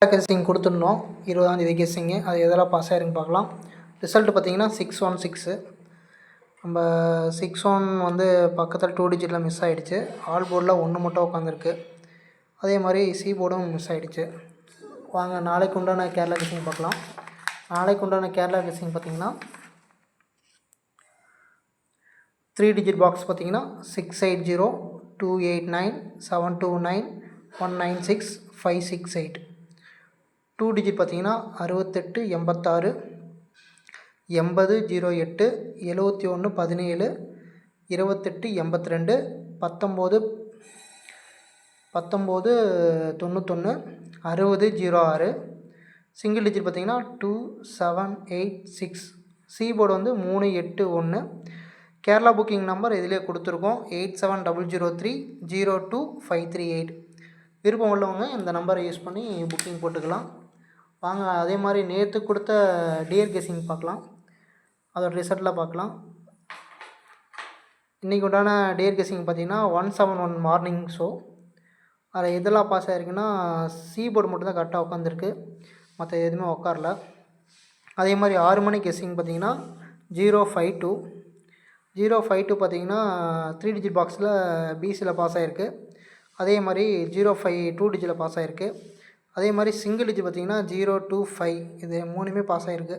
Guessing கொடுத்துருந்தோம் 20ஆம் கெஸ்ஸிங்கு. அது எதெல்லாம் பாஸ் ஆகிருக்குன்னு பார்க்கலாம். ரிசல்ட்டு பார்த்தீங்கன்னா 616. நம்ம 61 வந்து பக்கத்தில் 2 டிஜிட்டில் மிஸ் ஆகிடுச்சு. ஆல் போர்டில் 1 மட்டும் உட்காந்துருக்கு. அதே மாதிரி சி போர்டும் மிஸ் ஆகிடுச்சு. வாங்க நாளைக்கு உண்டான கேரளா கெஸ்ஸிங் பார்க்கலாம். நாளைக்கு உண்டான கேரளா கெஸ்ஸிங் பார்த்தீங்கன்னா 3 டிஜிட் பாக்ஸ் பார்த்தீங்கன்னா 680 289 729 196 568. 2 டிஜிட் பார்த்தீங்கன்னா 68 86 80 08 71 17 28 82 19 19 91 60 06. சிங்கிள் டிஜிட் பார்த்தீங்கன்னா 2786. சி போர்டு வந்து 381. கேரளா புக்கிங் நம்பர் இதிலே கொடுத்துருக்கோம் 870030 02538. விருப்பம் உள்ளவங்க இந்த நம்பரை யூஸ் பண்ணி புக்கிங் போட்டுக்கலாம். வாங்க அதே மாதிரி நேற்று கொடுத்த டியர் கெஸ்ஸிங் பார்க்கலாம். அதோட ரிசல்ட்டில் பார்க்கலாம். இன்றைக்கி உண்டான டியர் கெஸ்ஸிங் பார்த்தீங்கன்னா 171 மார்னிங் ஷோ. அதில் எதெல்லாம் பாஸ் ஆகிருக்குன்னா சி போர்டு மட்டும்தான் கரெக்டாக உட்காந்துருக்கு, மற்ற எதுவுமே உட்காரல. அதே மாதிரி 6 மணி கெஸ்ஸிங் பார்த்தீங்கன்னா 052. 052 பார்த்தீங்கன்னா 3 டிஜிட் பாக்ஸில் பிசியில் பாஸ் ஆகிருக்கு. அதே மாதிரி 05 2 டிஜிட்டில் பாஸ் ஆகிருக்கு. அதே மாதிரி சிங்கிள் டிஜிட் பார்த்தீங்கன்னா 025. இது 3மே பாஸ் ஆகிருக்கு.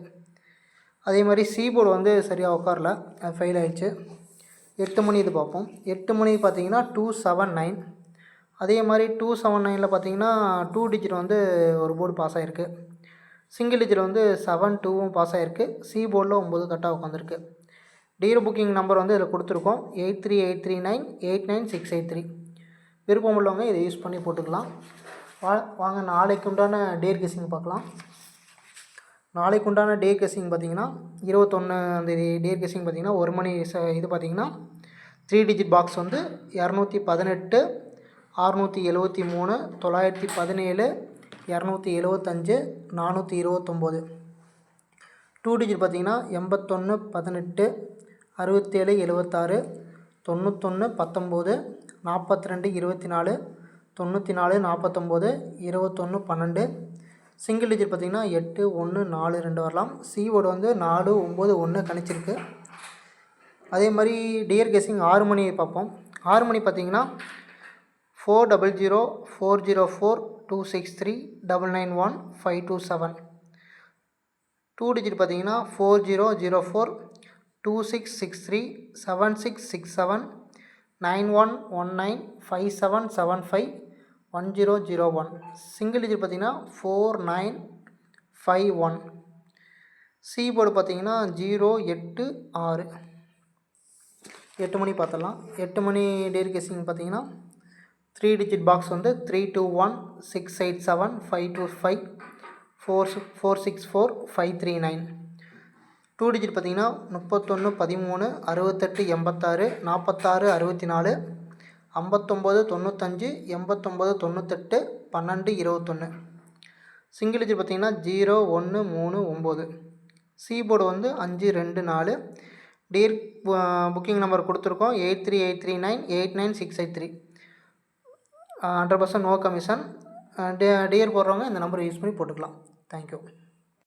அதே மாதிரி சி போர்டு வந்து சரியாக உட்காரல, அது ஃபெயில் ஆகிடுச்சு. 8 மணி இது பார்ப்போம். 8 மணி பார்த்தீங்கன்னா 279. அதே மாதிரி 279 பார்த்தீங்கன்னா 2 டிஜிட் வந்து ஒரு போர்டு பாஸ் ஆகிருக்கு. சிங்கிள் டிஜிட் வந்து 72வும் பாஸ் ஆகிருக்கு. சி போர்டில் 9 கரெக்டாக உட்காந்துருக்கு. டியர் புக்கிங் நம்பர் வந்து இதில் கொடுத்துருக்கோம் 838398 89683. விருப்பம் உள்ளவங்க இதை யூஸ் பண்ணி போட்டுக்கலாம். வாங்க நாளைக்கு உண்டான டியர் கெஸ்ஸிங் பார்க்கலாம். நாளைக்கு உண்டான டியர் கெஸ்ஸிங் பார்த்தீங்கன்னா 21 அந்த டியர் கெஸ்ஸிங் பார்த்தீங்கன்னா 1 மணி இது பார்த்தீங்கன்னா 3 டிஜிட் பாக்ஸ் வந்து 218 673 917 275 429. 2 டிஜிட் பார்த்தீங்கன்னா 81 18 67 76 91 19 42 24 94 49 21 12. சிங்கிள் டிஜிட் பார்த்தீங்கன்னா 8 1 4 2 வரலாம். சி போர்டு வந்து 4 9 1 கணிச்சிருக்கு. அதே மாதிரி டியர் கெஸ்ஸிங் 6 மணி பார்ப்போம். 6 மணி பார்த்தீங்கன்னா 400 404 263 991 527. 2 டிஜிட் பார்த்தீங்கன்னா 4004 2663 7667 9119 5775 1001. சிங்கிள் டிஜிட் பார்த்தீங்கன்னா 4951. சி போர்டு பார்த்தீங்கன்னா 086. 8 மணி பார்த்தலாம். 8 மணி டியர் கெஸ்ஸிங் பார்த்தீங்கன்னா 3 டிஜிட் பாக்ஸ் வந்து 321 687 525 464 539. 2 டிஜிட் பார்த்தீங்கன்னா 31 13 68 86 46 64 59 95 89 98 12 21. சிங்கிள் டிஜிட் பார்த்தீங்கன்னா 0139. சி போர்டு வந்து 524. டியர் புக்கிங் நம்பர் கொடுத்துருக்கோம் 838398 89683. 100% நோ கமிஷன். டியர் போடுறவங்க இந்த நம்பரை யூஸ் பண்ணி போட்டுக்கலாம். தேங்க்யூ.